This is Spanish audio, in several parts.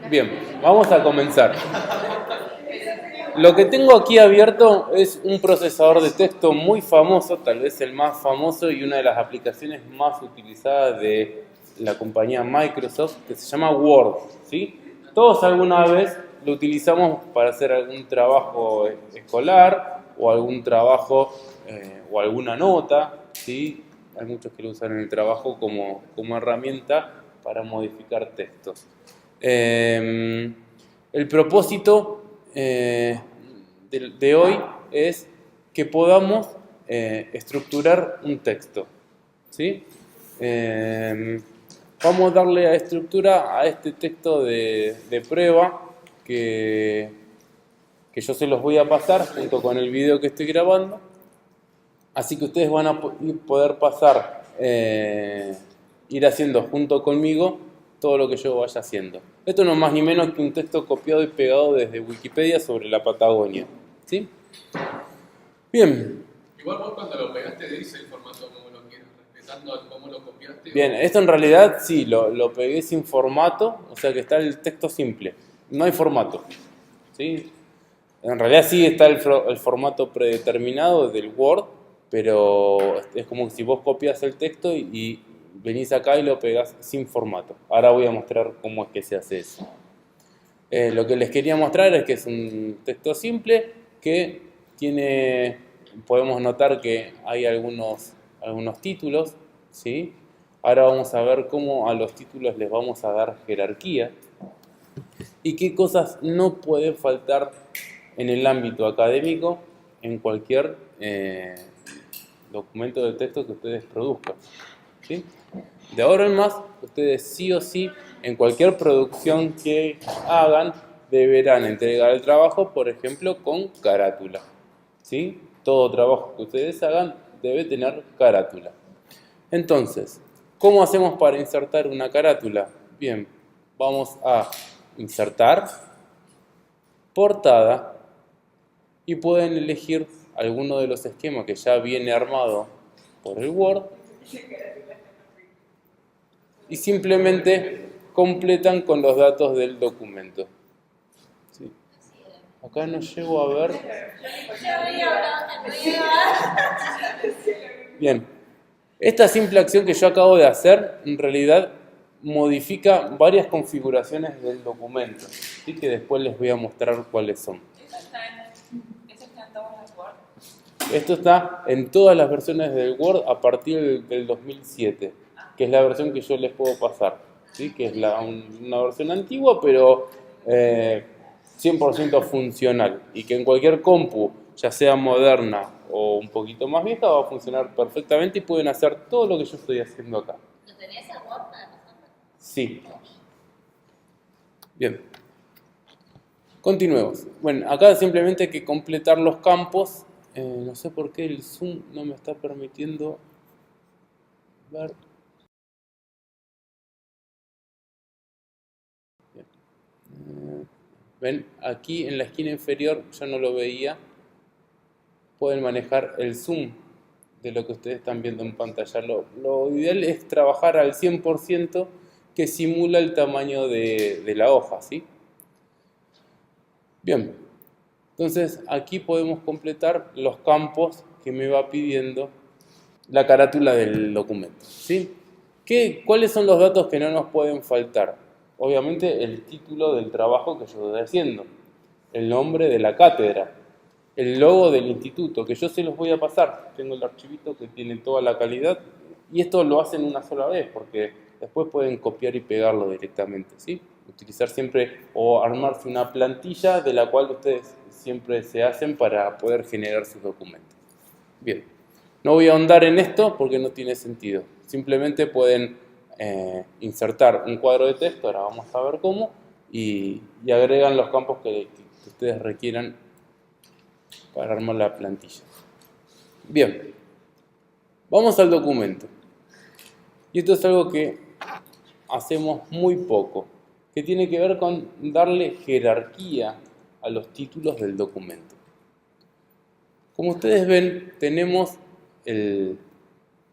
Bien, vamos a comenzar. Lo que tengo aquí abierto es un procesador de texto muy famoso, tal vez el más famoso y una de las aplicaciones más utilizadas de la compañía Microsoft, que se llama Word, ¿sí? Todos alguna vez lo utilizamos para hacer algún trabajo escolar o algún trabajo o alguna nota, ¿sí? Hay muchos que lo usan en el trabajo como herramienta para modificar textos. El propósito de hoy es que podamos estructurar un texto, ¿sí? Vamos a darle a estructura a este texto de prueba que yo se los voy a pasar junto con el video que estoy grabando. Así que ustedes van a poder pasar, ir haciendo junto conmigo todo lo que yo vaya haciendo. Esto no es más ni menos que un texto copiado y pegado desde Wikipedia sobre la Patagonia, ¿sí? Bien. Igual vos cuando lo pegaste te dice el formato como lo quieres, respetando cómo lo copiaste. Bien, esto en realidad sí, lo pegué sin formato, o sea que está el texto simple. No hay formato, ¿sí? En realidad sí está el formato predeterminado del Word, pero es como si vos copias el texto y venís acá y lo pegás sin formato. Ahora voy a mostrar cómo es que se hace eso. Lo que les quería mostrar es que es un texto simple que podemos notar que hay algunos títulos, ¿sí? Ahora vamos a ver cómo a los títulos les vamos a dar jerarquía y qué cosas no pueden faltar en el ámbito académico en cualquier documento de texto que ustedes produzcan, ¿sí? De ahora en más, ustedes sí o sí, en cualquier producción que hagan, deberán entregar el trabajo, por ejemplo, con carátula, ¿sí? Todo trabajo que ustedes hagan debe tener carátula. Entonces, ¿cómo hacemos para insertar una carátula? Bien, vamos a insertar portada y pueden elegir alguno de los esquemas que ya viene armado por el Word y simplemente completan con los datos del documento. ¿Sí? Acá no llego a ver. Bien, esta simple acción que yo acabo de hacer en realidad modifica varias configuraciones del documento, ¿sí? Que después les voy a mostrar cuáles son. ¿Eso está en todas las Word? Esto está en todas las versiones del Word a partir del 2007, que es la versión que yo les puedo pasar, ¿sí? Que es una versión antigua, pero 100% funcional, y que en cualquier compu, ya sea moderna o un poquito más vieja, va a funcionar perfectamente y pueden hacer todo lo que yo estoy haciendo acá. ¿Lo tenés en Word para pasarlo? Sí. Bien. Continuemos. Bueno, acá simplemente hay que completar los campos. No sé por qué el zoom no me está permitiendo ver. Ven, aquí en la esquina inferior yo no lo veía. Pueden manejar el zoom de lo que ustedes están viendo en pantalla. Lo ideal es trabajar al 100% que simula el tamaño de la hoja, ¿sí? Bien, entonces aquí podemos completar los campos que me va pidiendo la carátula del documento, ¿sí? ¿Cuáles son los datos que no nos pueden faltar? Obviamente el título del trabajo que yo estoy haciendo, el nombre de la cátedra, el logo del instituto, que yo se los voy a pasar. Tengo el archivito que tiene toda la calidad y esto lo hacen una sola vez porque después pueden copiar y pegarlo directamente, ¿sí? Utilizar siempre o armarse una plantilla de la cual ustedes siempre se hacen para poder generar sus documentos. Bien, no voy a ahondar en esto porque no tiene sentido. Simplemente pueden insertar un cuadro de texto, ahora vamos a ver cómo, y agregan los campos que ustedes requieran para armar la plantilla. Bien, vamos al documento. Y esto es algo que hacemos muy poco, que tiene que ver con darle jerarquía a los títulos del documento. Como ustedes ven, tenemos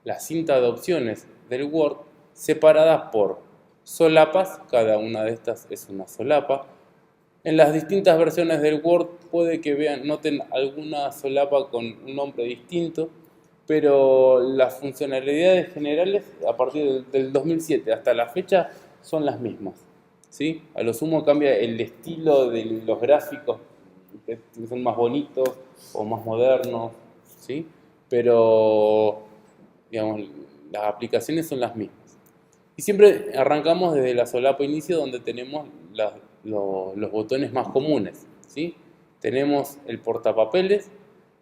la cinta de opciones del Word separadas por solapas, cada una de estas es una solapa. En las distintas versiones del Word puede que noten alguna solapa con un nombre distinto, pero las funcionalidades generales a partir del 2007 hasta la fecha son las mismas, ¿sí? A lo sumo cambia el estilo de los gráficos, que son más bonitos o más modernos, ¿sí? Pero digamos, las aplicaciones son las mismas. Y siempre arrancamos desde la solapa inicio, donde tenemos los botones más comunes, ¿sí? Tenemos el portapapeles,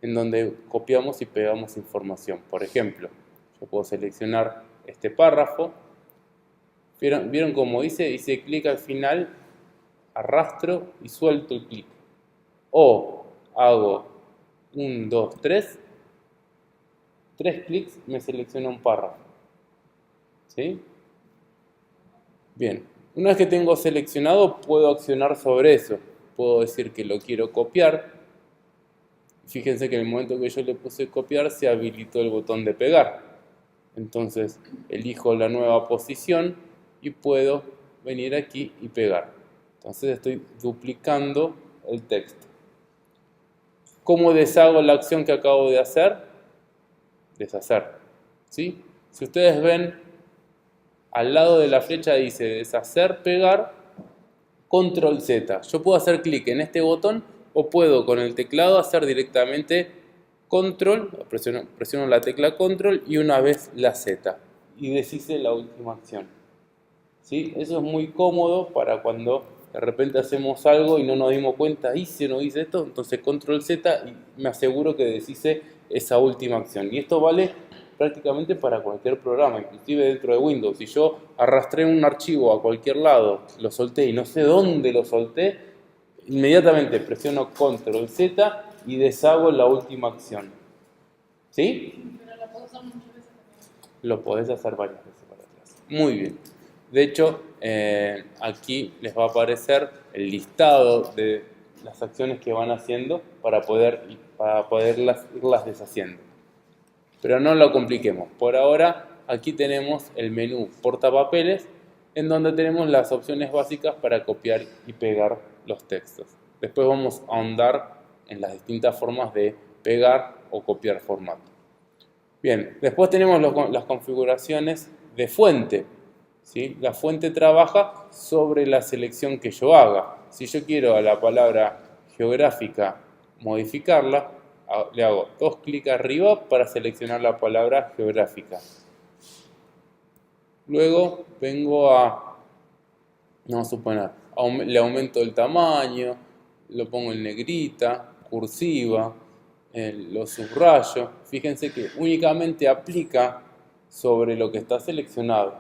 en donde copiamos y pegamos información. Por ejemplo, yo puedo seleccionar este párrafo. ¿Vieron cómo hice clic al final, arrastro y suelto el clic? O hago 1, 2, 3 clics, me selecciona un párrafo, ¿sí? Bien, una vez que tengo seleccionado, puedo accionar sobre eso. Puedo decir que lo quiero copiar. Fíjense que en el momento que yo le puse copiar, se habilitó el botón de pegar. Entonces, elijo la nueva posición y puedo venir aquí y pegar. Entonces, estoy duplicando el texto. ¿Cómo deshago la acción que acabo de hacer? Deshacer, ¿sí? Si ustedes ven, al lado de la flecha dice deshacer, pegar, control Z. Yo puedo hacer clic en este botón o puedo con el teclado hacer directamente control, presiono la tecla control y una vez la Z y deshice la última acción, ¿sí? Eso es muy cómodo para cuando de repente hacemos algo y no nos dimos cuenta, hice o no hice esto, entonces control Z y me aseguro que deshice esa última acción. Y esto vale prácticamente para cualquier programa, inclusive dentro de Windows. Si yo arrastré un archivo a cualquier lado, lo solté y no sé dónde lo solté, inmediatamente presiono control Z y deshago la última acción. ¿Sí? Pero lo puedo usar muchas veces también. Lo podés hacer varias veces para atrás. Muy bien. De hecho, aquí les va a aparecer el listado de las acciones que van haciendo para poderlas irlas deshaciendo. Pero no lo compliquemos. Por ahora, aquí tenemos el menú portapapeles, en donde tenemos las opciones básicas para copiar y pegar los textos. Después vamos a ahondar en las distintas formas de pegar o copiar formato. Bien, después tenemos las configuraciones de fuente, ¿sí? La fuente trabaja sobre la selección que yo haga. Si yo quiero a la palabra geográfica modificarla, le hago 2 clics arriba para seleccionar la palabra geográfica. Luego vengo vamos a suponer, le aumento el tamaño, lo pongo en negrita, cursiva, lo subrayo. Fíjense que únicamente aplica sobre lo que está seleccionado.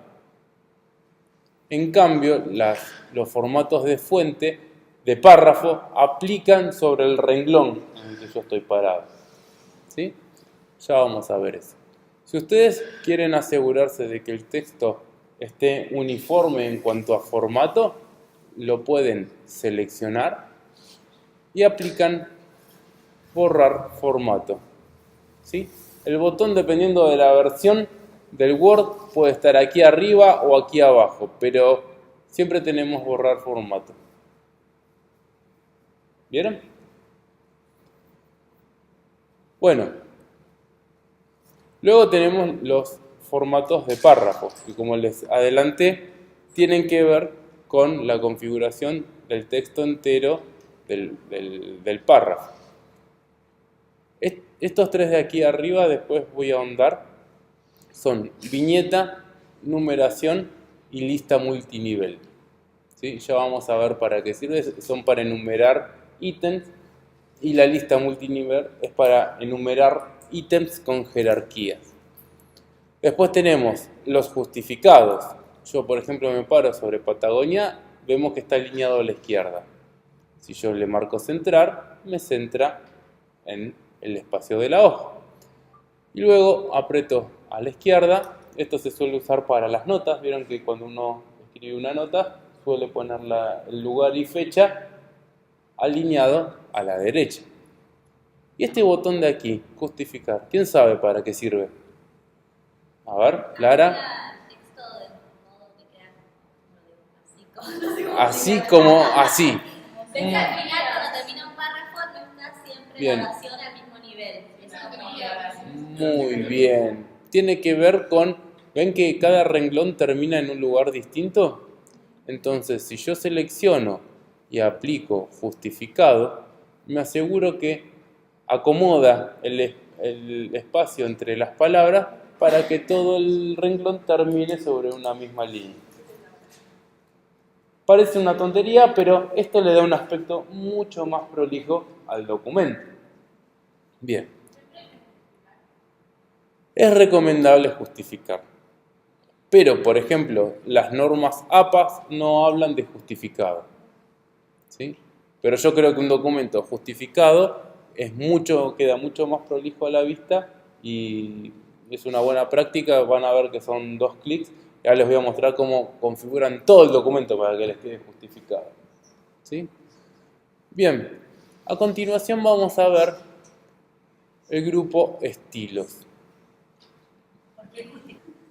En cambio, los formatos de fuente, de párrafo, aplican sobre el renglón en el que yo estoy parado, ¿sí? Ya vamos a ver eso. Si ustedes quieren asegurarse de que el texto esté uniforme en cuanto a formato, lo pueden seleccionar y aplican borrar formato, ¿sí? El botón, dependiendo de la versión del Word, puede estar aquí arriba o aquí abajo, pero siempre tenemos borrar formato. ¿Vieron? Bueno, luego tenemos los formatos de párrafos, que como les adelanté, tienen que ver con la configuración del texto entero del párrafo. Estos tres de aquí arriba, después voy a ahondar, son viñeta, numeración y lista multinivel, ¿sí? Ya vamos a ver para qué sirve. Son para enumerar ítems y la lista multinivel es para enumerar ítems con jerarquías. Después tenemos los justificados. Yo, por ejemplo, me paro sobre Patagonia, vemos que está alineado a la izquierda. Si yo le marco centrar, me centra en el espacio de la hoja. Y luego aprieto a la izquierda. Esto se suele usar para las notas. Vieron que cuando uno escribe una nota, suele poner el lugar y fecha alineado a la derecha. Y este botón de aquí, justificar, ¿quién sabe para qué sirve? A ver, Lara. Texto de modo que queda Así como así. Ves que al final, cuando termina un párrafo, no está siempre Bien. la oración al mismo nivel. Eso es lo que me queda. Muy bien. Tiene que ver con, ¿ven que cada renglón termina en un lugar distinto? Entonces, si yo selecciono y aplico justificado, me aseguro que acomoda el espacio entre las palabras para que todo el renglón termine sobre una misma línea. Parece una tontería, pero esto le da un aspecto mucho más prolijo al documento. Bien. Es recomendable justificar. Pero, por ejemplo, las normas APA no hablan de justificado. ¿Sí? Pero yo creo que un documento justificado queda mucho más prolijo a la vista y es una buena práctica. Van a ver que son 2 clics. Ya les voy a mostrar cómo configuran todo el documento para que les quede justificado. ¿Sí? Bien, a continuación vamos a ver el grupo estilos.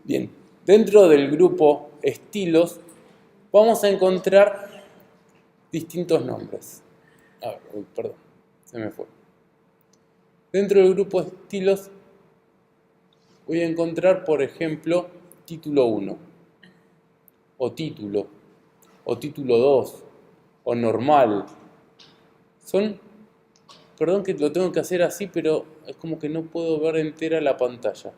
Bien, dentro del grupo estilos vamos a encontrar distintos nombres. A ver, perdón, se me fue. Dentro del grupo estilos voy a encontrar, por ejemplo, título 1, o título 2, o normal. Perdón que lo tengo que hacer así, pero es como que no puedo ver entera la pantalla.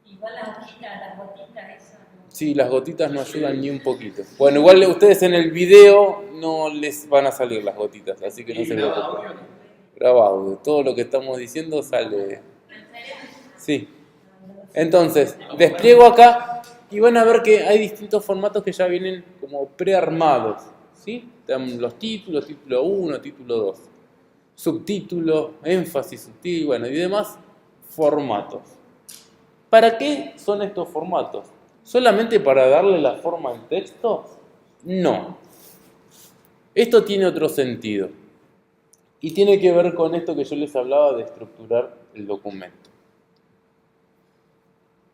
Igual las gotitas esas. Sí, las gotitas no ayudan ni un poquito. Bueno, igual ustedes en el video no les van a salir las gotitas, así que no se preocupen. Grabado, todo lo que estamos diciendo sale. Sí. Entonces, despliego acá y van a ver que hay distintos formatos que ya vienen como prearmados. ¿Sí? Están los títulos, título 1, título 2. Subtítulo, énfasis, subtítulo, bueno, y demás formatos. ¿Para qué son estos formatos? ¿Solamente para darle la forma al texto? No. Esto tiene otro sentido. Y tiene que ver con esto que yo les hablaba de estructurar el documento.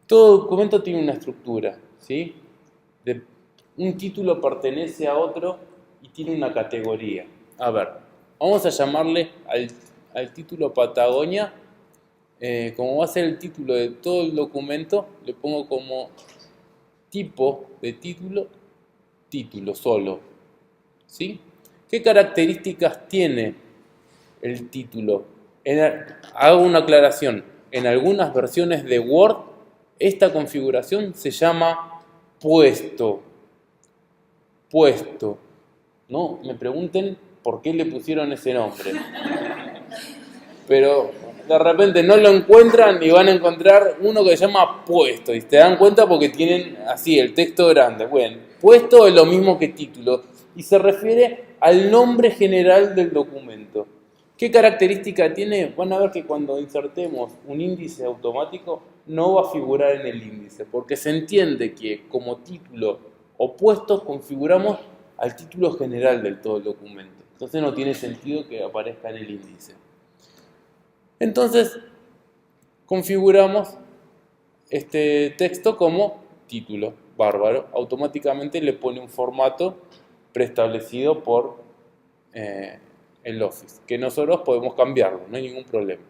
Todo documento tiene una estructura, ¿sí? Un título pertenece a otro y tiene una categoría. A ver, vamos a llamarle al título Patagonia. Como va a ser el título de todo el documento, le pongo como tipo de título solo. ¿Sí? ¿Qué características tiene el título? Hago una aclaración. En algunas versiones de Word, esta configuración se llama puesto. Puesto. No me pregunten por qué le pusieron ese nombre. Pero de repente no lo encuentran y van a encontrar uno que se llama puesto. Y se dan cuenta porque tienen así el texto grande. Bueno, puesto es lo mismo que título y se refiere al nombre general del documento. ¿Qué característica tiene? Van a ver que cuando insertemos un índice automático no va a figurar en el índice porque se entiende que como título o puesto configuramos al título general del todo el documento. Entonces no tiene sentido que aparezca en el índice. Entonces, configuramos este texto como título, bárbaro. Automáticamente le pone un formato preestablecido por el Office, que nosotros podemos cambiarlo, no hay ningún problema.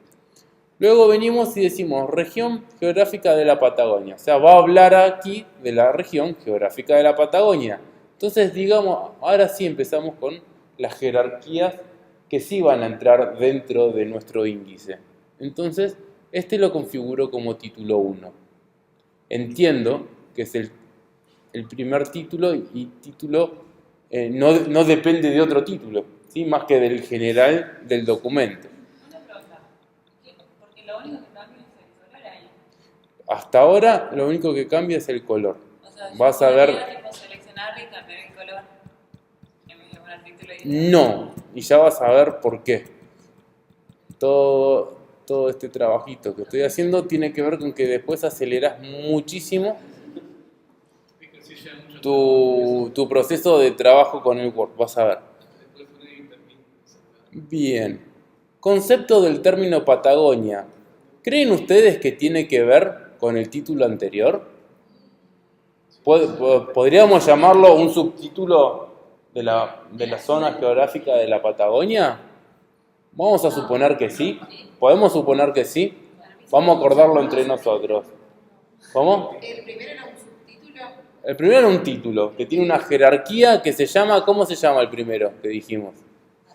Luego venimos y decimos región geográfica de la Patagonia. O sea, va a hablar aquí de la región geográfica de la Patagonia. Entonces, digamos, ahora sí empezamos con las jerarquías que sí van a entrar dentro de nuestro índice. Entonces, este lo configuro como título 1. Entiendo que es el primer título y título no depende de otro título, ¿sí? Más que del general del documento. Una pregunta, porque lo único que cambia es el color ahí. Hasta ahora lo único que cambia es el color. O sea, Vas a ver... tipo seleccionar y cambiar el color en vez de poner título y... No, y ya vas a ver por qué. Todo este trabajito que estoy haciendo tiene que ver con que después aceleras muchísimo tu proceso de trabajo con el Word. Vas a ver. Bien. Concepto del término Patagonia. ¿Creen ustedes que tiene que ver con el título anterior? ¿Podríamos llamarlo un subtítulo de la zona geográfica de la Patagonia? Vamos a suponer que sí. ¿Podemos suponer que sí? Vamos a acordarlo entre nosotros. ¿Cómo? El primero era un subtítulo. El primero era un título que tiene una jerarquía que se llama, ¿cómo se llama el primero que dijimos?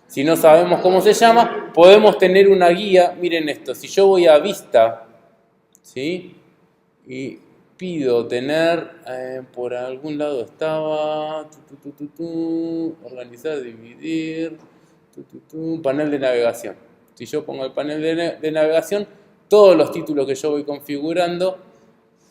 Si no sabemos cómo se llama, podemos tener una guía. Miren esto, si yo voy a vista, ¿sí? Y pido tener, por algún lado estaba, organizar, dividir, panel de navegación. Si yo pongo el panel de navegación, todos los títulos que yo voy configurando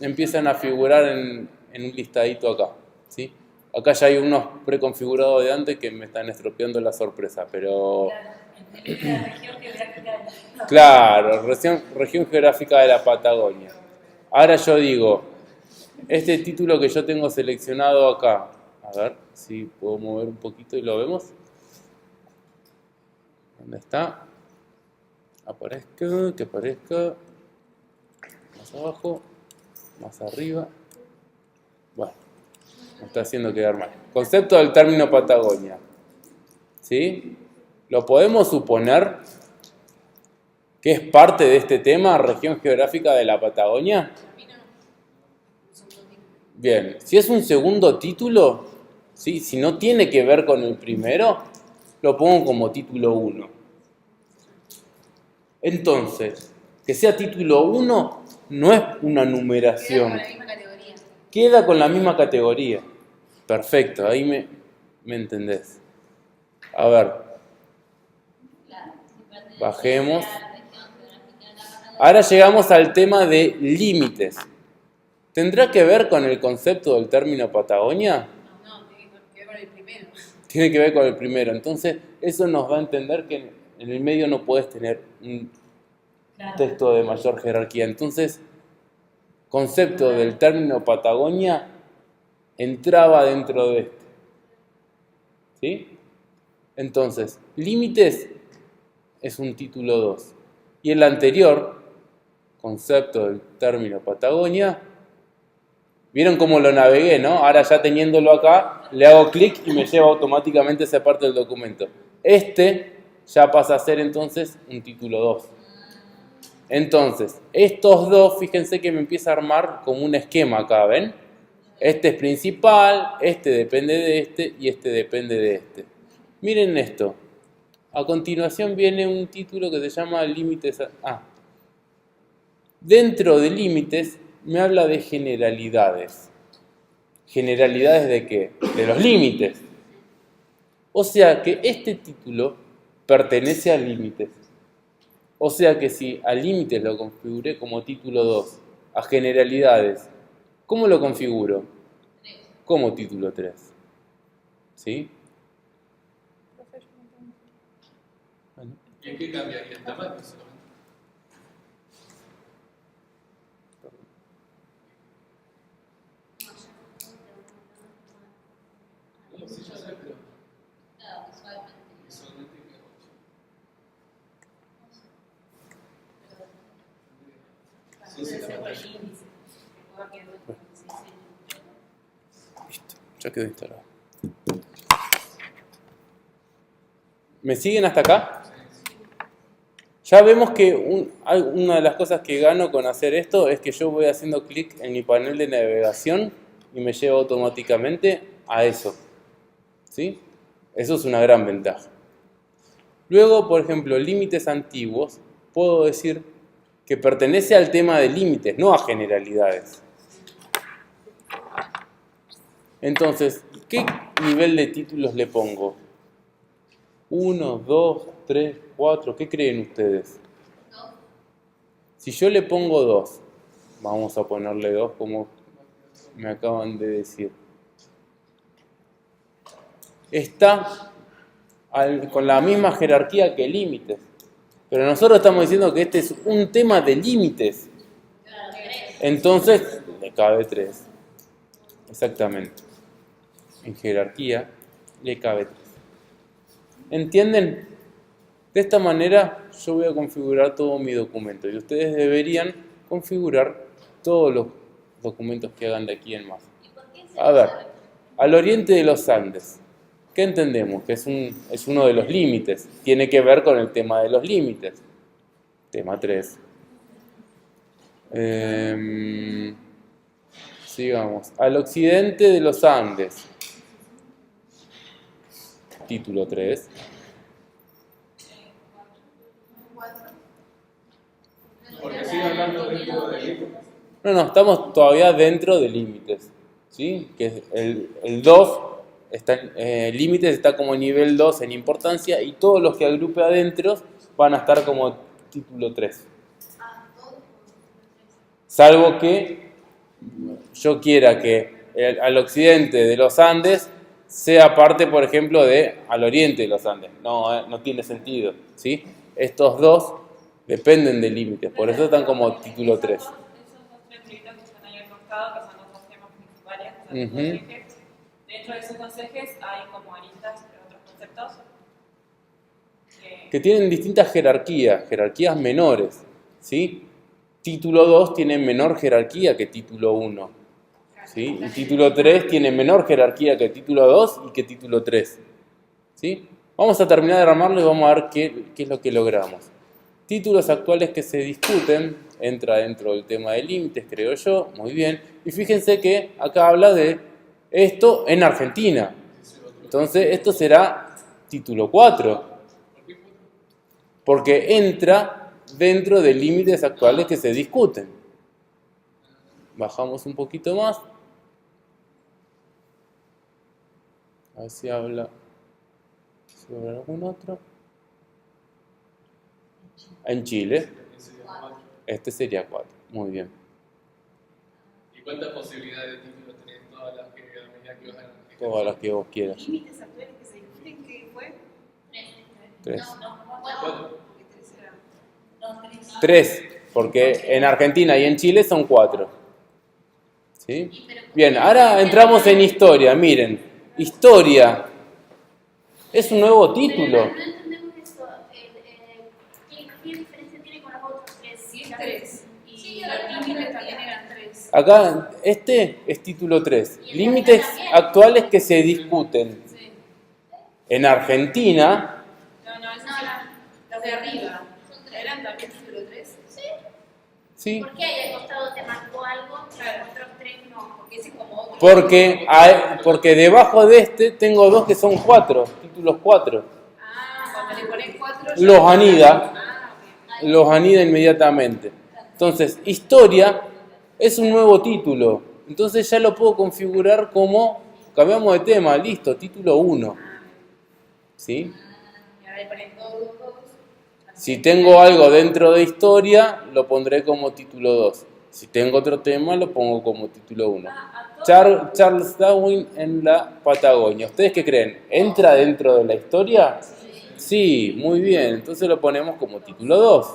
empiezan a figurar en un listadito acá, ¿sí? Acá ya hay unos preconfigurados de antes que me están estropeando la sorpresa, pero... La región geográfica. Claro, región geográfica de la Patagonia. Ahora yo digo, este título que yo tengo seleccionado acá, a ver si puedo mover un poquito y lo vemos. ¿Dónde está? Que aparezca más abajo, más arriba. Bueno, me está haciendo quedar mal. Concepto del término Patagonia. ¿Sí? ¿Lo podemos suponer que es parte de este tema, región geográfica de la Patagonia? Bien, si es un segundo título, ¿sí? Si no tiene que ver con el primero, lo pongo como título 1. Entonces, que sea título 1 no es una numeración. Queda con la misma categoría. Queda con la misma categoría. Perfecto, ahí me entendés. A ver, bajemos. Ahora llegamos al tema de límites. ¿Tendrá que ver con el concepto del término Patagonia? No, tiene que ver con el primero. Tiene que ver con el primero. Entonces, eso nos va a entender que en el medio no puedes tener un texto de mayor jerarquía. Entonces, concepto del término Patagonia entraba dentro de este. ¿Sí? Entonces, límites es un título 2. Y el anterior, concepto del término Patagonia, ¿vieron cómo lo navegué, no? Ahora ya teniéndolo acá, le hago clic y me lleva automáticamente a esa parte del documento. Este ya pasa a ser entonces un título 2. Entonces, estos dos, fíjense que me empieza a armar como un esquema acá, ¿ven? Este es principal, este depende de este y este depende de este. Miren esto. A continuación viene un título que se llama límites. Dentro de límites me habla de generalidades. ¿Generalidades de qué? De los límites. O sea que este título pertenece a límites. O sea que si a límites lo configuré como título 2, a generalidades, ¿cómo lo configuro? Como título 3. ¿Sí? Bueno. ¿Y en qué cambiaría el tamaño solamente? No, sí, ya sé, pero visualmente queda mucho. Sí, sí, la pantalla. Listo, ya quedó instalado. ¿Me siguen hasta acá? Ya vemos que una de las cosas que gano con hacer esto es que yo voy haciendo clic en mi panel de navegación y me lleva automáticamente a eso. ¿Sí? Eso es una gran ventaja. Luego, por ejemplo, límites antiguos, puedo decir que pertenece al tema de límites, no a generalidades. Entonces, ¿qué nivel de títulos le pongo? 1, 2, 3, 4, ¿qué creen ustedes? Si yo le pongo 2, vamos a ponerle 2 como me acaban de decir. Está con la misma jerarquía que límites. Pero nosotros estamos diciendo que este es un tema de límites. Entonces, le cabe 3. Exactamente. En jerarquía, le cabe 3. ¿Entienden? De esta manera yo voy a configurar todo mi documento y ustedes deberían configurar todos los documentos que hagan de aquí en más. A ver, al oriente de los Andes. ¿Qué entendemos? Que es uno de los límites. Tiene que ver con el tema de los límites. Tema 3. Sigamos. Al occidente de los Andes. Título 3. Porque sigue hablando dentro del No, estamos todavía dentro de límites. ¿Sí? Que el 2, límites está como nivel 2 en importancia y todos los que agrupe adentro van a estar como título 3. Salvo que yo quiera que al occidente de los Andes sea parte, por ejemplo, de al oriente de los Andes. No tiene sentido. ¿Sí? Estos dos dependen de límites, por eso están como título 3. Esos dos tres libritos que están ahí al costado, que son los dos temas principales, que son los dos ejes. Dentro de esos dos ejes hay como aristas de otros conceptos Que tienen distintas jerarquías menores. ¿Sí? Título 2 tiene menor jerarquía que título 1. ¿Sí? Y título 3 tiene menor jerarquía que título 2 y que título 3. ¿Sí? Vamos a terminar de armarlo y vamos a ver qué es lo que logramos. Títulos actuales que se discuten, entra dentro del tema de límites, creo yo, muy bien. Y fíjense que acá habla de esto en Argentina. Entonces, esto será título 4. Porque entra dentro de límites actuales que se discuten. Bajamos un poquito más. A ver si habla sobre algún otro. En Chile. Este sería 4. Muy bien. ¿Y cuántas posibilidades de títulos tenés? Todas las que a medida que vas a Todas las que vos quieras. Límites actuales que se discuten, ¿qué fue? 3. ¿Cuánto? Porque 3 era. No, 3. 3, porque en Argentina y en Chile son 4. ¿Sí? Bien, ahora entramos en historia. Miren, historia es un nuevo título. No entendemos eso. ¿Qué diferencia tiene con los otros tres? Sí, es 3. Y Sí, los pero límites también eran 3. Acá, este es título 3. Límites actuales que se discuten. Sí. En Argentina, No, esos los de arriba. ¿Eran también título 3? Sí. sí, ¿Por qué ahí al costado te marcó algo y Claro. los otros tres no? Porque ese es como otro. porque debajo de este tengo dos que son 4, títulos 4. Cuando le pones 4 Los anida. ok. Los anida inmediatamente. Entonces, historia es un nuevo título. Entonces ya lo puedo configurar como, cambiamos de tema, listo, título 1. ¿Sí? Y ahora le pones 2, 2, 2. Si tengo algo dentro de historia, lo pondré como título 2. Si tengo otro tema, lo pongo como título 1. Charles Darwin en la Patagonia. ¿Ustedes qué creen? ¿Entra dentro de la historia? Sí, muy bien. Entonces lo ponemos como título 2.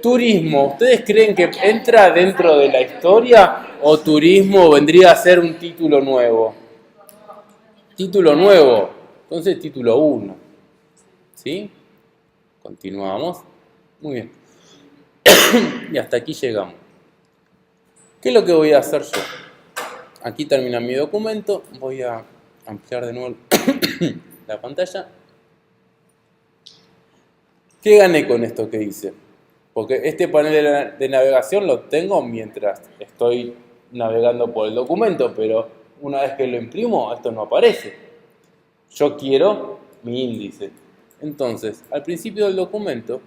Turismo. ¿Ustedes creen que entra dentro de la historia o turismo vendría a ser un título nuevo? Título nuevo. Entonces título 1. ¿Sí? Continuamos. Muy bien. Y hasta aquí llegamos. ¿Qué es lo que voy a hacer yo? Aquí termina mi documento. Voy a ampliar de nuevo la pantalla. ¿Qué gané con esto que hice? Porque este panel de navegación lo tengo mientras estoy navegando por el documento, pero una vez que lo imprimo, esto no aparece. Yo quiero mi índice. Entonces, al principio del documento,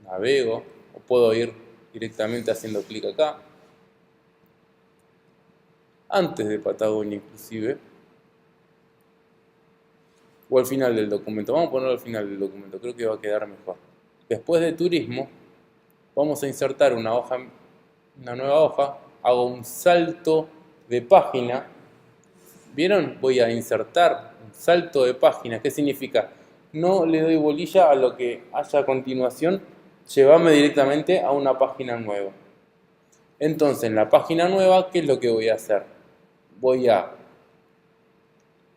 navego, o puedo ir directamente haciendo clic acá, antes de Patagonia inclusive, o al final del documento. Vamos a ponerlo al final del documento, creo que va a quedar mejor. Después de turismo, vamos a insertar una nueva hoja, hago un salto de página. ¿Vieron? Voy a insertar un salto de página. ¿Qué significa? No le doy bolilla a lo que haya a continuación, llévame directamente a una página nueva. Entonces, en la página nueva, ¿qué es lo que voy a hacer? Voy a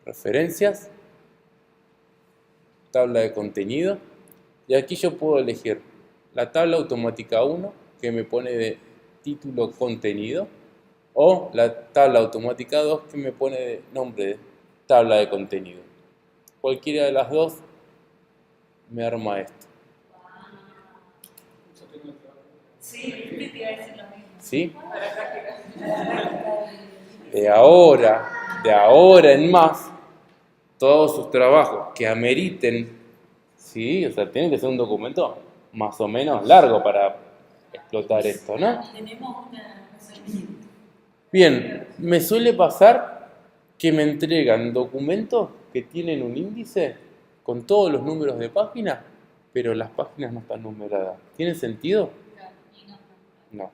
referencias, tabla de contenido, y aquí yo puedo elegir la tabla automática 1, que me pone de título contenido, o la tabla automática 2 que me pone de nombre de tabla de contenido. Cualquiera de las dos me arma esto. Yo tengo el trabajo. Sí, te iba a decir lo mismo. ¿Sí? Para práctica. De ahora en más, todos sus trabajos que ameriten, ¿sí? O sea, tiene que ser un documento más o menos largo para explotar esto, ¿no? Tenemos una resolución. Bien, me suele pasar que me entregan documentos que tienen un índice con todos los números de página, pero las páginas no están numeradas. ¿Tiene sentido? No.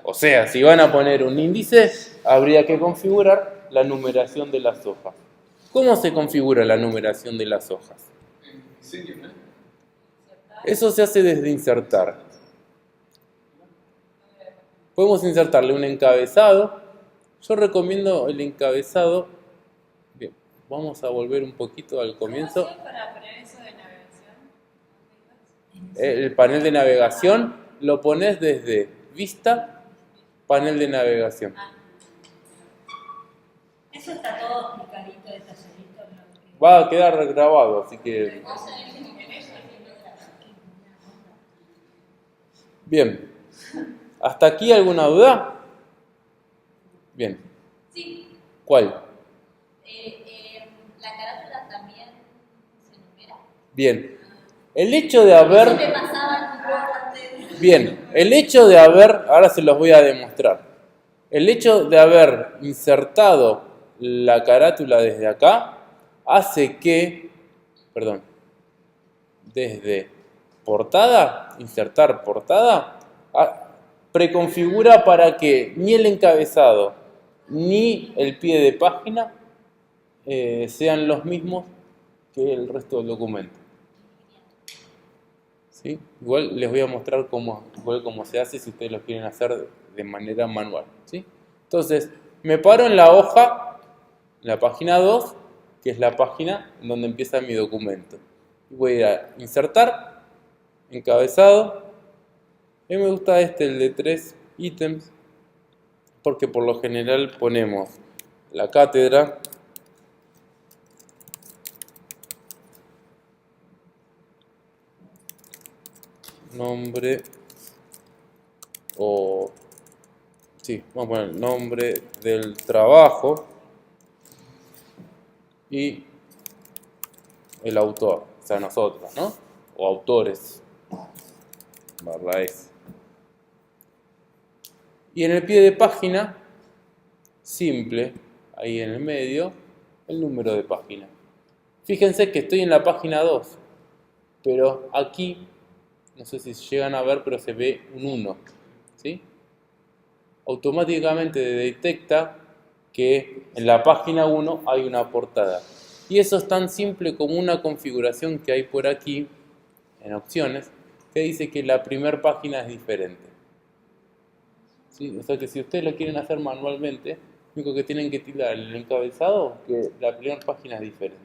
O sea, si van a poner un índice, habría que configurar la numeración de las hojas. ¿Cómo se configura la numeración de las hojas? En diseño, ¿no? Eso se hace desde insertar. Podemos insertarle un encabezado. Yo recomiendo el encabezado. Bien, vamos a volver un poquito al comienzo. ¿Cómo hacías para poner eso de navegación? El panel de navegación lo pones desde Vista, panel de navegación. Eso está todo explicadito, detalladito. Va a quedar grabado, así que... Bien. ¿Hasta aquí alguna duda? Bien. Sí, ¿Cuál? la carátula también se numera. Bien. El hecho de Eso haber... me pasaba en Word antes. Bien, el hecho de haber, ahora se los voy a demostrar, el hecho de haber insertado la carátula desde acá hace que, perdón, desde portada, insertar portada, preconfigura para que ni el encabezado ni el pie de página sean los mismos que el resto del documento. ¿Sí? Igual les voy a mostrar cómo se hace si ustedes lo quieren hacer de manera manual. ¿Sí? Entonces, me paro en la hoja, la página 2, que es la página en donde empieza mi documento. Voy a insertar, encabezado. A mí me gusta el de 3 ítems, porque por lo general ponemos la cátedra, nombre o sí, vamos a poner el nombre del trabajo y el autor, o sea, nosotros, ¿no? O autores, /s. Y en el pie de página, simple, ahí en el medio, el número de página. Fíjense que estoy en la página 2, pero aquí no sé si llegan a ver, pero se ve un 1, ¿sí? Automáticamente detecta que en la página 1 hay una portada. Y eso es tan simple como una configuración que hay por aquí, en opciones, que dice que la primera página es diferente. ¿Sí? O sea que si ustedes lo quieren hacer manualmente, lo único que tienen que tirar en el encabezado que la primera página es diferente.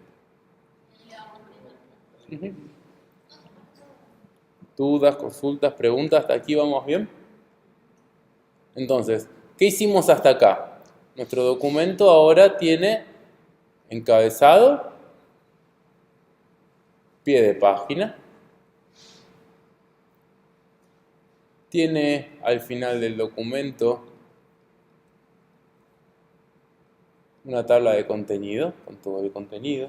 Dudas, consultas, preguntas, ¿hasta aquí vamos bien? Entonces, ¿qué hicimos hasta acá? Nuestro documento ahora tiene encabezado, pie de página, tiene al final del documento una tabla de contenido, con todo el contenido,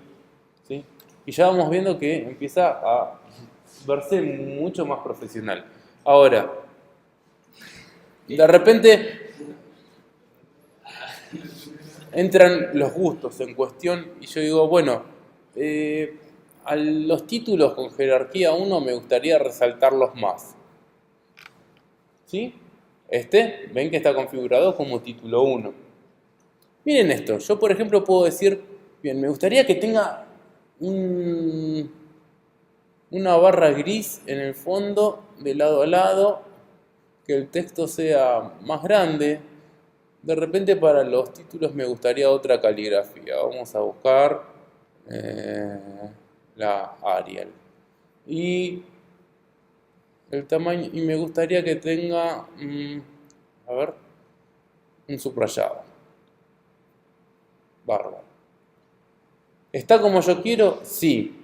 ¿sí? Y ya vamos viendo que empieza a verse mucho más profesional. Ahora, de repente entran los gustos en cuestión y yo digo, bueno, a los títulos con jerarquía 1 me gustaría resaltarlos más. ¿Sí? Ven que está configurado como título 1. Miren esto, yo por ejemplo puedo decir, bien, me gustaría que tenga una barra gris en el fondo, de lado a lado, que el texto sea más grande. De repente para los títulos me gustaría otra caligrafía. Vamos a buscar la Arial. Y el tamaño, y me gustaría que tenga, a ver, un subrayado. Bárbaro. ¿Está como yo quiero? Sí.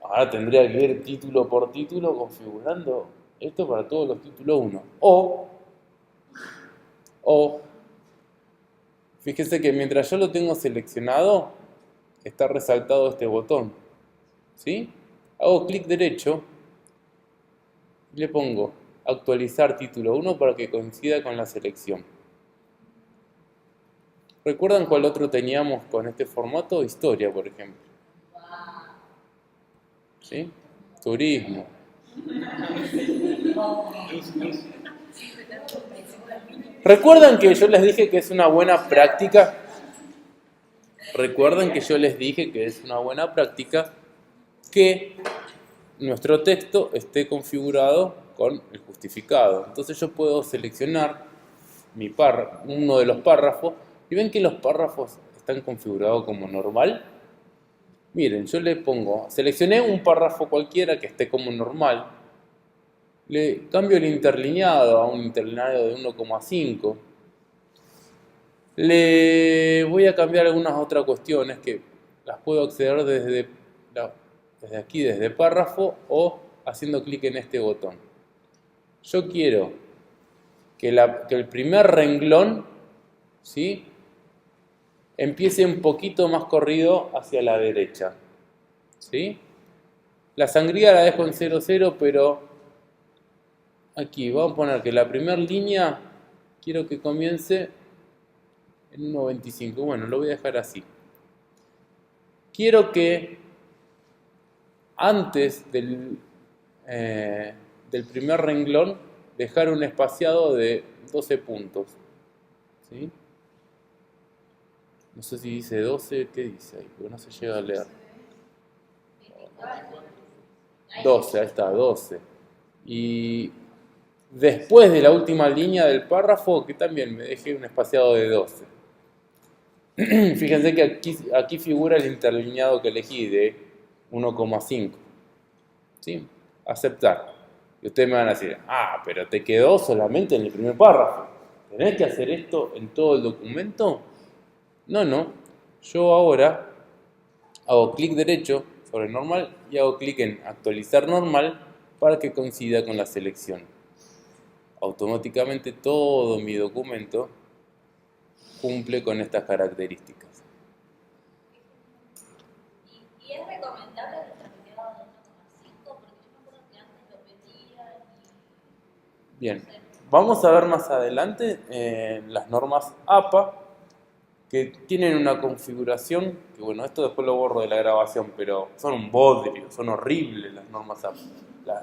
Ahora tendría que ir título por título configurando esto para todos los títulos 1. O, fíjese que mientras yo lo tengo seleccionado, está resaltado este botón. ¿Sí? Hago clic derecho y le pongo actualizar título 1 para que coincida con la selección. ¿Recuerdan cuál otro teníamos con este formato? Historia, por ejemplo. ¿Sí? Turismo. ¿Recuerdan que yo les dije que es una buena práctica? ¿Recuerdan que yo les dije que es una buena práctica que nuestro texto esté configurado con el justificado? Entonces yo puedo seleccionar uno de los párrafos y ven que los párrafos están configurados como normal. Miren, yo le pongo, seleccioné un párrafo cualquiera que esté como normal, le cambio el interlineado a un interlineado de 1,5, le voy a cambiar algunas otras cuestiones que las puedo acceder desde aquí, desde párrafo o haciendo clic en este botón. Yo quiero que el primer renglón, ¿sí?, empiece un poquito más corrido hacia la derecha. ¿Sí? La sangría la dejo en 0,0, pero aquí vamos a poner que la primera línea quiero que comience en 1,25. Bueno, lo voy a dejar así. Quiero que antes del primer renglón dejar un espaciado de 12 puntos. ¿Sí? No sé si dice 12, ¿qué dice ahí? Porque no se llega a leer. 12, ahí está, 12. Y después de la última línea del párrafo, que también me deje un espaciado de 12. Fíjense que aquí figura el interlineado que elegí de 1,5. ¿Sí? Aceptar. Y ustedes me van a decir, pero te quedó solamente en el primer párrafo. ¿Tenés que hacer esto en todo el documento? No. Yo ahora hago clic derecho sobre normal y hago clic en actualizar normal para que coincida con la selección. Automáticamente todo mi documento cumple con estas características. ¿Y es recomendable el interlineado de 1,5? Porque yo me acuerdo que antes lo pedía y... Bien, vamos a ver más adelante las normas APA, que tienen una configuración, que bueno, esto después lo borro de la grabación, pero son un bodrio, son horribles las normas APA.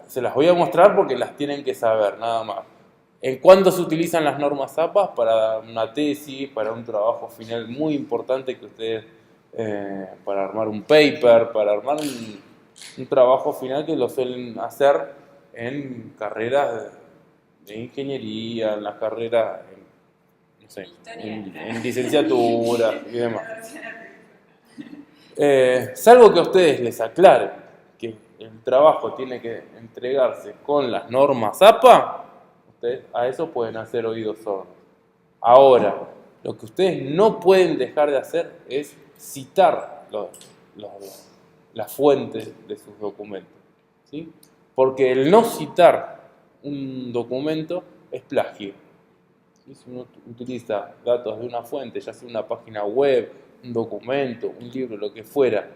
Se las voy a mostrar porque las tienen que saber, nada más. ¿En cuándo se utilizan las normas APA? Para una tesis, para un trabajo final muy importante que ustedes, para armar un paper, para armar un trabajo final que lo suelen hacer en carreras de ingeniería, en las carreras... No sé, en licenciatura y demás. Salvo que a ustedes les aclaren que el trabajo tiene que entregarse con las normas APA, ustedes a eso pueden hacer oídos sordos. Ahora, lo que ustedes no pueden dejar de hacer es citar las fuentes de sus documentos. ¿Sí? Porque el no citar un documento es plagio. Si uno utiliza datos de una fuente, ya sea una página web, un documento, un libro, lo que fuera,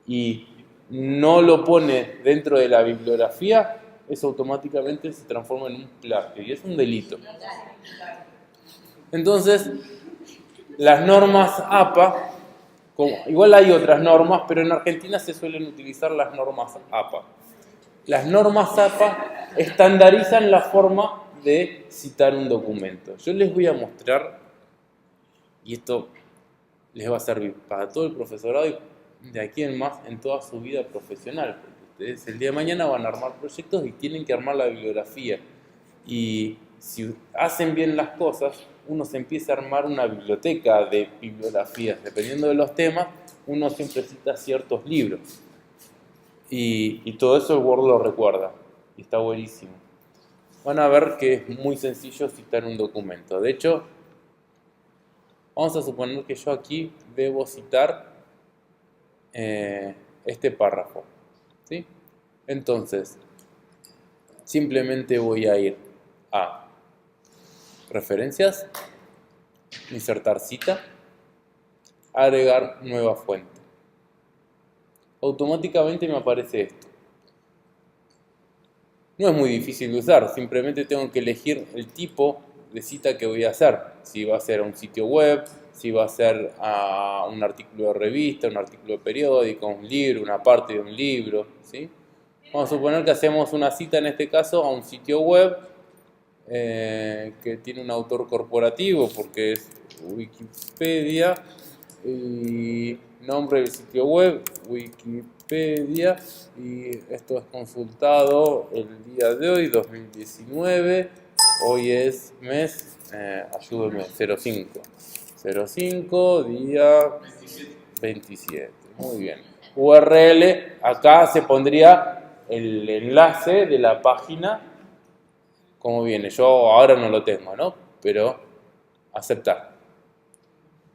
y no lo pone dentro de la bibliografía, eso automáticamente se transforma en un plagio y es un delito. Entonces, las normas APA, igual hay otras normas, pero en Argentina se suelen utilizar las normas APA. Las normas APA estandarizan la forma de citar un documento. Yo les voy a mostrar, y esto les va a servir para todo el profesorado y de aquí en más en toda su vida profesional, porque ustedes el día de mañana van a armar proyectos y tienen que armar la bibliografía. Y si hacen bien las cosas, uno se empieza a armar una biblioteca de bibliografías. Dependiendo de los temas, uno siempre cita ciertos libros. Y todo eso el Word lo recuerda. Y está buenísimo. Van a ver que es muy sencillo citar un documento. De hecho, Vamos a suponer que yo aquí debo citar este párrafo, ¿sí? Entonces, simplemente voy a ir a referencias, insertar cita, agregar nueva fuente. Automáticamente me aparece esto. No es muy difícil de usar, simplemente tengo que elegir el tipo de cita que voy a hacer. Si va a ser a un sitio web, si va a ser a un artículo de revista, un artículo de periódico, un libro, una parte de un libro, ¿sí? Vamos a suponer que hacemos una cita en este caso a un sitio web que tiene un autor corporativo porque es Wikipedia y nombre del sitio web Wikipedia y esto es consultado el día de hoy 2019, hoy es mes, ayúdenme, 05 día 27, muy bien. URL, acá se pondría el enlace de la página como viene. Yo ahora no lo tengo, ¿no? Pero aceptar.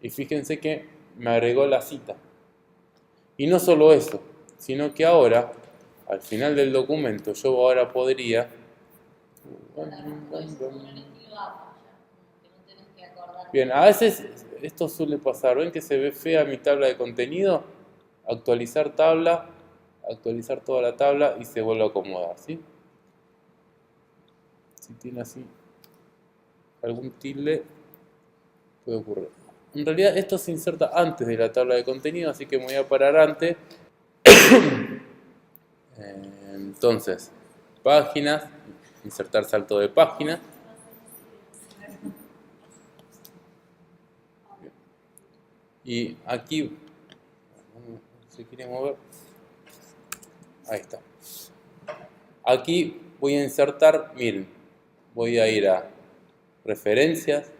Y fíjense que me agregó la cita. Y no solo eso, sino que ahora, al final del documento, yo ahora podría... Bien, a veces esto suele pasar. ¿Ven que se ve fea mi tabla de contenido? Actualizar tabla, actualizar toda la tabla y se vuelve a acomodar, ¿sí? Si tiene así algún tilde, puede ocurrir. En realidad esto se inserta antes de la tabla de contenido, así que me voy a parar antes. Entonces, páginas, insertar salto de página. Y aquí, si quiere mover, ahí está. Aquí voy a insertar, miren, voy a ir a referencias,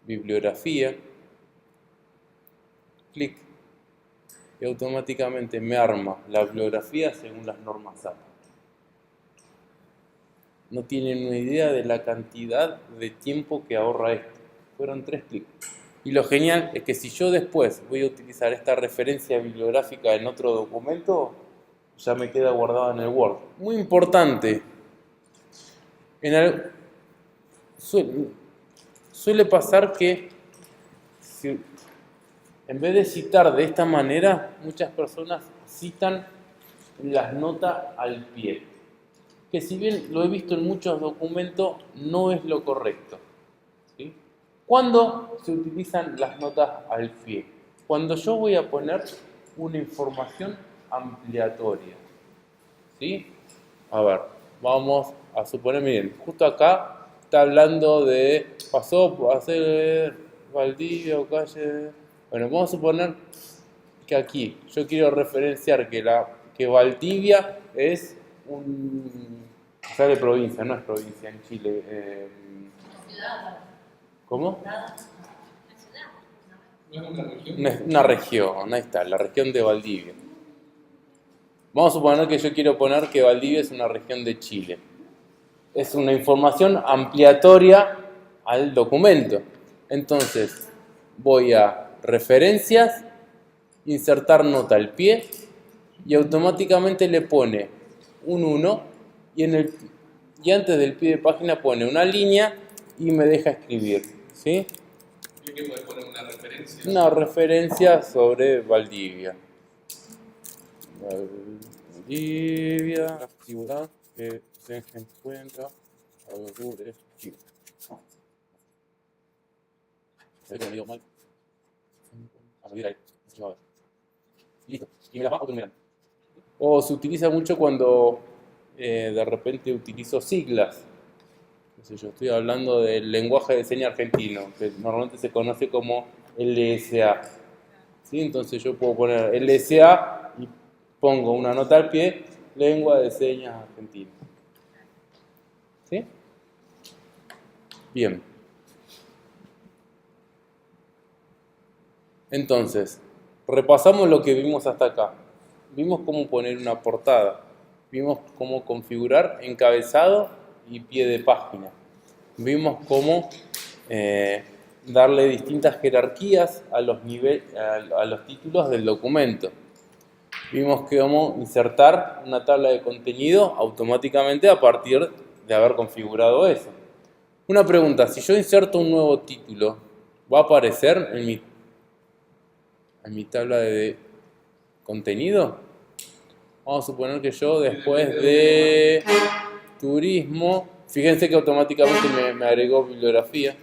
bibliografía, clic, y automáticamente me arma la bibliografía según las normas APA. No tienen una idea de la cantidad de tiempo que ahorra esto. Fueron 3 clics. Y lo genial es que si yo después voy a utilizar esta referencia bibliográfica en otro documento, ya me queda guardada en el Word. Muy importante. Suele pasar que en vez de citar de esta manera, muchas personas citan las notas al pie. Que si bien lo he visto en muchos documentos, no es lo correcto. ¿Sí? ¿Cuándo se utilizan las notas al pie? Cuando yo voy a poner una información ampliatoria. ¿Sí? A ver, vamos a suponer, miren, justo acá está hablando de pasó por hacer Valdivia o calle. Bueno, vamos a suponer que aquí yo quiero referenciar que Valdivia es o sea, de provincia, no es provincia en Chile. ¿Cómo? ¿No es una región? Una región, ahí está, la región de Valdivia. Vamos a suponer que yo quiero poner que Valdivia es una región de Chile. Es una información ampliatoria al documento. Entonces, voy a referencias, insertar nota al pie y automáticamente le pone un 1 y antes del pie de página pone una línea y me deja escribir. ¿Sí? ¿Y qué puede poner una referencia? Una referencia sobre Valdivia. Valdivia, la ciudad que se encuentra al sur de Chile. Se me dio mal. A subir ahí. Listo. Y me la bajo mirando. O se utiliza mucho cuando de repente utilizo siglas. No sé, yo estoy hablando del lenguaje de señas argentino, que normalmente se conoce como LSA. ¿Sí? Entonces yo puedo poner LSA y pongo una nota al pie, lengua de señas argentina. ¿Sí? Bien. Entonces, repasamos lo que vimos hasta acá. Vimos cómo poner una portada. Vimos cómo configurar encabezado y pie de página. Vimos cómo darle distintas jerarquías a los títulos del documento. Vimos que vamos a insertar una tabla de contenido automáticamente a partir de haber configurado eso. Una pregunta, si yo inserto un nuevo título, ¿va a aparecer en mi tabla de contenido? Vamos a suponer que yo después de turismo, fíjense que automáticamente me agregó bibliografía.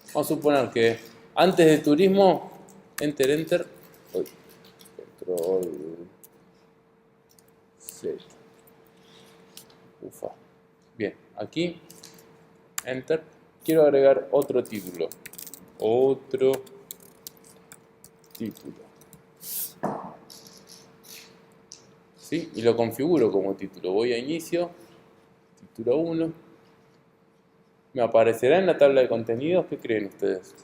Vamos a suponer que antes de turismo, enter, control Z. Ufa. Bien, aquí, enter. Quiero agregar otro título. ¿Sí? Y lo configuro como título. Voy a inicio, título 1. ¿Me aparecerá en la tabla de contenidos? ¿Qué creen ustedes?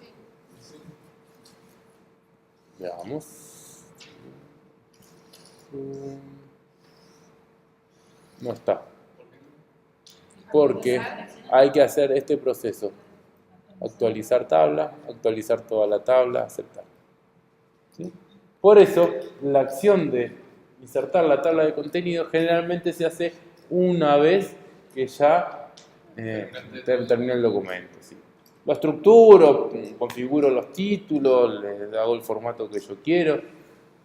Veamos. No está. Porque hay que hacer este proceso. Actualizar tabla, actualizar toda la tabla, aceptar. ¿Sí? Por eso, la acción de insertar la tabla de contenido generalmente se hace una vez que ya termina el documento. ¿Sí? Lo estructuro, configuro los títulos, le hago el formato que yo quiero,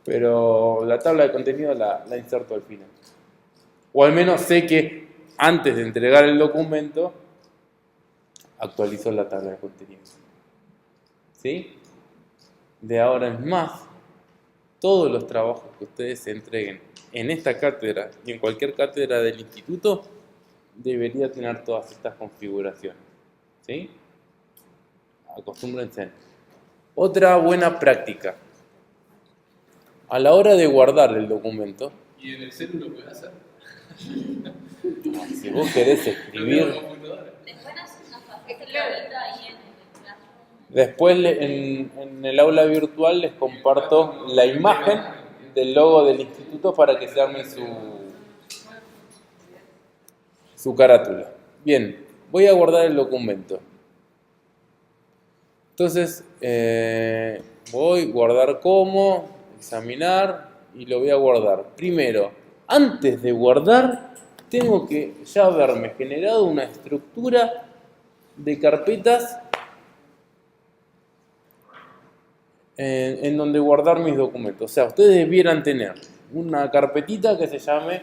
pero la tabla de contenido la inserto al final. O al menos sé que antes de entregar el documento actualizo la tabla de contenido. ¿Sí? De ahora en más, todos los trabajos que ustedes se entreguen en esta cátedra y en cualquier cátedra del instituto debería tener todas estas configuraciones. ¿Sí? Acostúmbrense. Otra buena práctica. A la hora de guardar el documento. ¿Y en el celu lo puedes hacer? Si vos querés escribir. Después haces una faceta ahí en el Classroom. Después en el aula virtual les comparto la imagen del logo del instituto para que se armen su carátula. Bien, voy a guardar el documento. Entonces, voy a guardar como, examinar y lo voy a guardar. Primero, antes de guardar, tengo que ya haberme generado una estructura de carpetas en donde guardar mis documentos. O sea, ustedes debieran tener una carpetita que se llame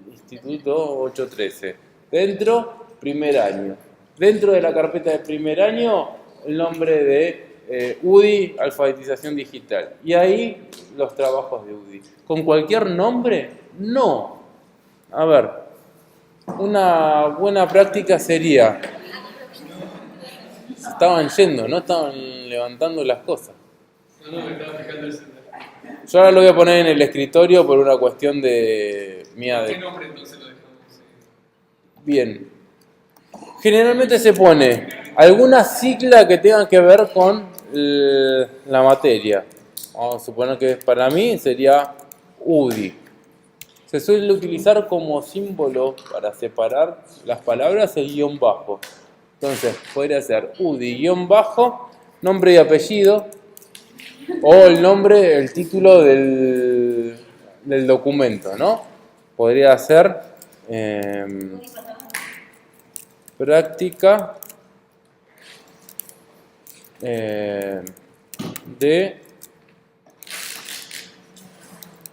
Instituto 813. Dentro, primer año. Dentro de la carpeta de primer año, el nombre de UDI, alfabetización digital. Y ahí los trabajos de UDI. ¿Con cualquier nombre? No. A ver, una buena práctica sería... Se estaban yendo, no estaban levantando las cosas. No, me estaba fijando el celular. Yo ahora lo voy a poner en el escritorio por una cuestión de mía ¿Qué de... nombre entonces lo dejamos? Bien. Generalmente se pone alguna sigla que tenga que ver con la materia. Vamos a suponer que para mí sería UDI. Se suele utilizar como símbolo para separar las palabras el guión bajo. Entonces podría ser UDI guión bajo, nombre y apellido, o el nombre, el título del documento, ¿no? Podría ser práctica de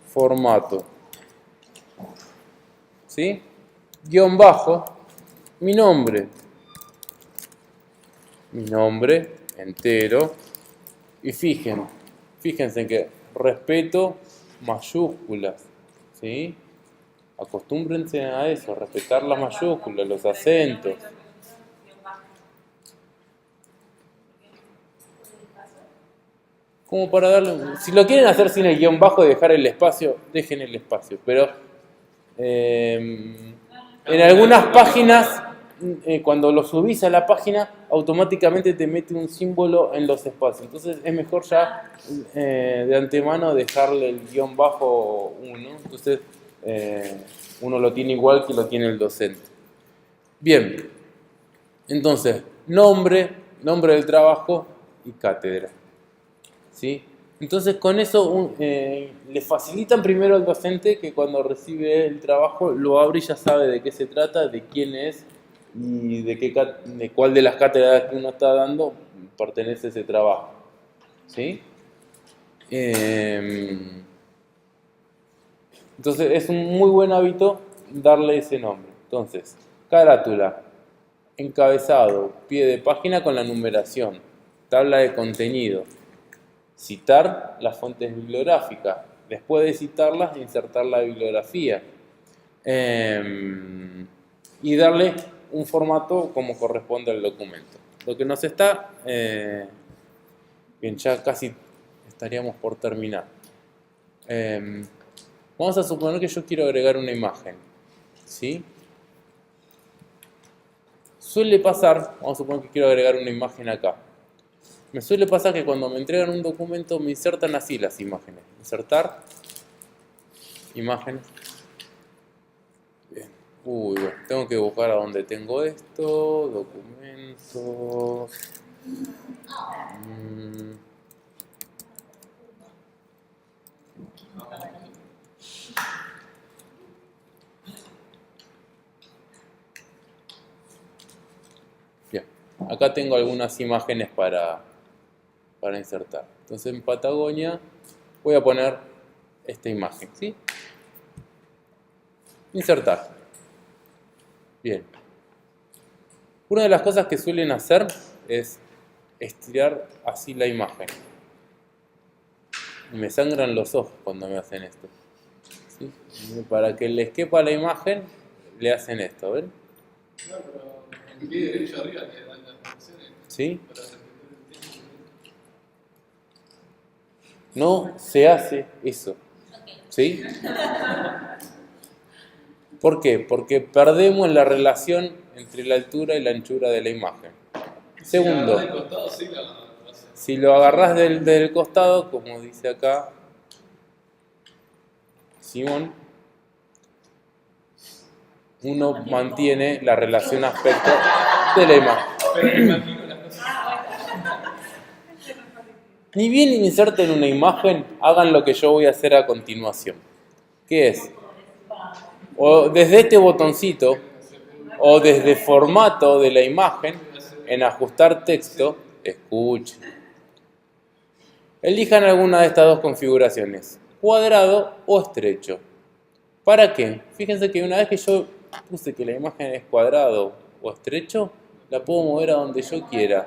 formato. ¿Sí? Guión bajo, mi nombre entero, y fíjense que respeto mayúsculas, ¿sí? Acostúmbrense a eso, respetar las mayúsculas, los acentos. Como para darle, si lo quieren hacer sin el guión bajo y dejar el espacio, dejen el espacio, pero en algunas páginas, cuando lo subís a la página, automáticamente te mete un símbolo en los espacios. Entonces es mejor ya de antemano dejarle el guión bajo 1. Entonces uno lo tiene igual que lo tiene el docente. Bien, entonces nombre, nombre del trabajo y cátedra. ¿Sí? Entonces con eso le facilitan primero al docente que cuando recibe el trabajo lo abre y ya sabe de qué se trata, de quién es y de cuál de las cátedras que uno está dando pertenece a ese trabajo. ¿Sí? Entonces es un muy buen hábito darle ese nombre. Entonces, carátula, encabezado, pie de página con la numeración, tabla de contenido, citar las fuentes bibliográficas, después de citarlas, insertar la bibliografía y darle un formato como corresponde al documento. Lo que nos está... bien, ya casi estaríamos por terminar. Vamos a suponer que yo quiero agregar una imagen. ¿Sí? Suele pasar, vamos a suponer que quiero agregar una imagen acá. Me suele pasar que cuando me entregan un documento me insertan así las imágenes. Insertar, imágenes. Bien. Uy, bueno, tengo que buscar a dónde tengo esto, documentos. Bien, acá tengo algunas imágenes para insertar. Entonces en Patagonia voy a poner esta imagen, ¿sí? Insertar. Bien. Una de las cosas que suelen hacer es estirar así la imagen. Me sangran los ojos cuando me hacen esto. ¿Sí? Para que les quepa la imagen, le hacen esto, ¿ven? No, pero en el pie derecho arriba le dan las opciones. ¿Sí? Para representar el tiempo. No se hace eso. ¿Sí? ¿Por qué? Porque perdemos la relación entre la altura y la anchura de la imagen. Segundo, Si la agarrás del costado, sí la hace. si lo agarrás del costado, como dice acá Simón, uno mantiene la relación aspecto de la imagen. Pero me imagino las cosas. Ni bien inserten una imagen, hagan lo que yo voy a hacer a continuación. ¿Qué es? O desde este botoncito, o desde formato de la imagen, en ajustar texto, escuchen. Elijan alguna de estas dos configuraciones, cuadrado o estrecho. ¿Para qué? Fíjense que una vez que yo puse que la imagen es cuadrado o estrecho, la puedo mover a donde yo quiera.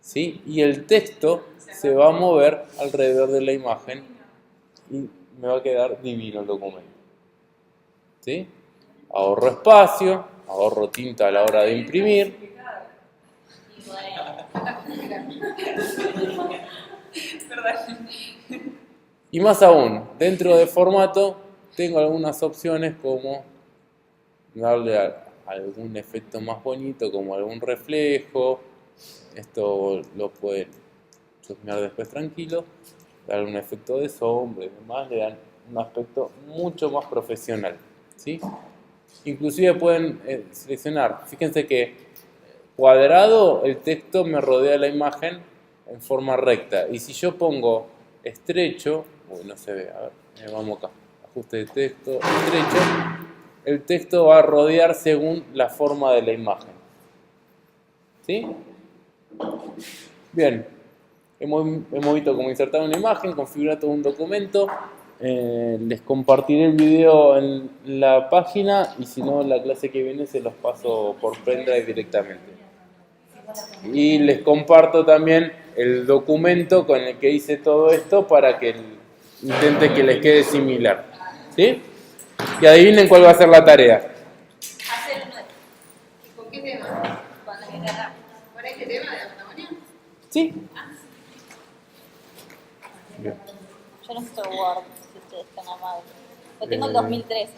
¿Sí? Y el texto se va a mover alrededor de la imagen y me va a quedar divino el documento. ¿Sí? Ahorro espacio, ahorro tinta a la hora de imprimir. Y más aún, dentro de formato tengo algunas opciones como darle algún efecto más bonito, como algún reflejo. Esto lo pueden chusmear después tranquilo, darle un efecto de sombra y demás, le dan un aspecto mucho más profesional, ¿sí? Inclusive pueden seleccionar, fíjense que cuadrado el texto me rodea la imagen en forma recta, y si yo pongo estrecho, uy, no se ve, a ver, vamos acá, ajuste de texto, estrecho, el texto va a rodear según la forma de la imagen, ¿sí? Bien, hemos visto cómo insertar una imagen, configurar todo un documento. Les compartiré el video en la página y si no, en la clase que viene se los paso por pendrive directamente. Y les comparto también el documento con el que hice todo esto para que intenten que les quede similar. ¿Sí? Y adivinen cuál va a ser la tarea. Hacer uno de ¿Con qué tema? cuando me agarra. ¿Con este tema de la Patagonia? ¿Sí? Yo necesito Word, si ustedes están amables. Lo tengo en 2003.